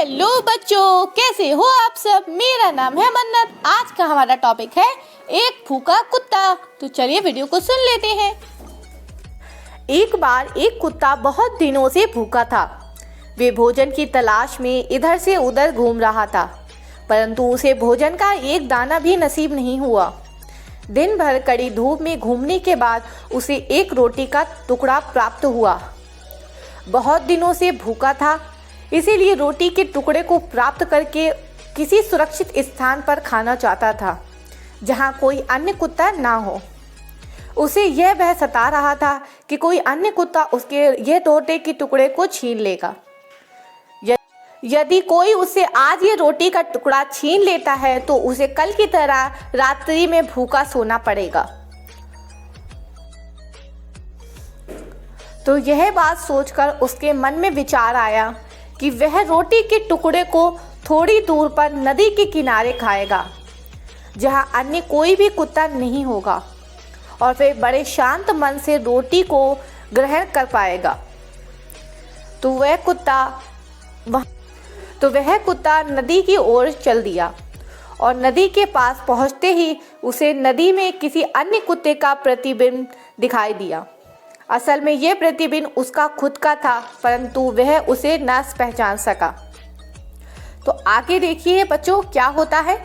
Hello बच्चों, कैसे हो आप सब। मेरा नाम है मन्नत। आज का हमारा टॉपिक है एक भूखा कुत्ता। तो चलिए वीडियो को सुन लेते हैं। एक बार एक कुत्ता बहुत दिनों से भूखा था। वे भोजन की तलाश में इधर से उधर घूम रहा था, परंतु उसे भोजन का एक दाना भी नसीब नहीं हुआ। दिन भर कड़ी धूप में घूमने के बाद उसे एक रोटी का टुकड़ा प्राप्त हुआ। बहुत दिनों से भूखा था, इसीलिए रोटी के टुकड़े को प्राप्त करके किसी सुरक्षित स्थान पर खाना चाहता था, जहां कोई अन्य कुत्ता ना हो। उसे यह भय सता रहा था कि कोई अन्य कुत्ता उसके यह रोटी के टुकड़े को छीन लेगा। यदि कोई उससे आज ये रोटी का टुकड़ा छीन लेता है तो उसे कल की तरह रात्रि में भूखा सोना पड़ेगा। तो यह बात सोचकर उसके मन में विचार आया कि वह रोटी के टुकड़े को थोड़ी दूर पर नदी के किनारे खाएगा, जहां अन्य कोई भी कुत्ता नहीं होगा, और फिर बड़े शांत मन से रोटी को ग्रहण कर पाएगा। तो वह कुत्ता नदी की ओर चल दिया, और नदी के पास पहुंचते ही उसे नदी में किसी अन्य कुत्ते का प्रतिबिंब दिखाई दिया। असल में यह प्रतिबिंब उसका खुद का था, परंतु वह उसे न पहचान सका। तो आगे देखिए बच्चों क्या होता है।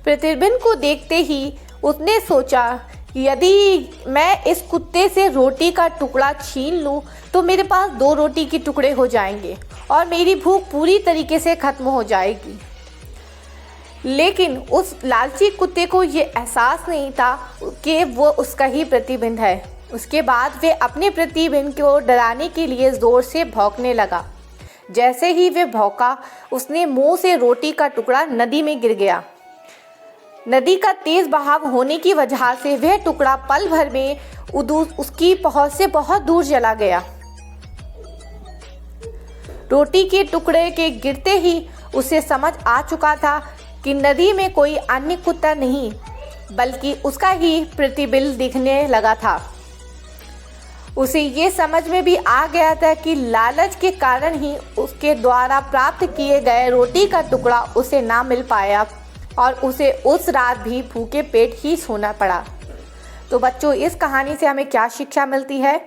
प्रतिबिंब को देखते ही उसने सोचा कि यदि मैं इस कुत्ते से रोटी का टुकड़ा छीन लूं तो मेरे पास 2 रोटी के टुकड़े हो जाएंगे और मेरी भूख पूरी तरीके से खत्म हो जाएगी। लेकिन उस लालची कुत्ते को ये एहसास नहीं था कि वो उसका ही प्रतिबिंब है। उसके बाद वे अपने प्रतिबिंब को डराने के लिए जोर से भौंकने लगा। जैसे ही वे भौंका, उसने मुंह से रोटी का टुकड़ा नदी में गिर गया। नदी का तेज बहाव होने की वजह से वह टुकड़ा पल भर में उसकी पहुंच से बहुत दूर चला गया। रोटी के टुकड़े के गिरते ही उसे समझ आ चुका था कि नदी में कोई अन्य कुत्ता नहीं, बल्कि उसका ही प्रतिबिंब दिखने लगा था। उसे ये समझ में भी आ गया था कि लालच के कारण ही उसके द्वारा प्राप्त किए गए रोटी का टुकड़ा उसे ना मिल पाया, और उसे उस रात भी भूखे पेट ही सोना पड़ा। तो बच्चों, इस कहानी से हमें क्या शिक्षा मिलती है।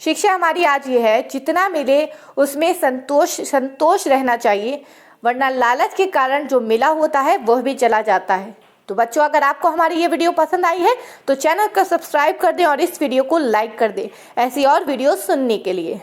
शिक्षा हमारी आज ये है, जितना मिले उसमें संतोष रहना चाहिए, वरना लालच के कारण जो मिला होता है वह भी चला जाता है। तो बच्चों, अगर आपको हमारी ये वीडियो पसंद आई है तो चैनल को सब्सक्राइब कर दें और इस वीडियो को लाइक कर दें ऐसी और वीडियो सुनने के लिए।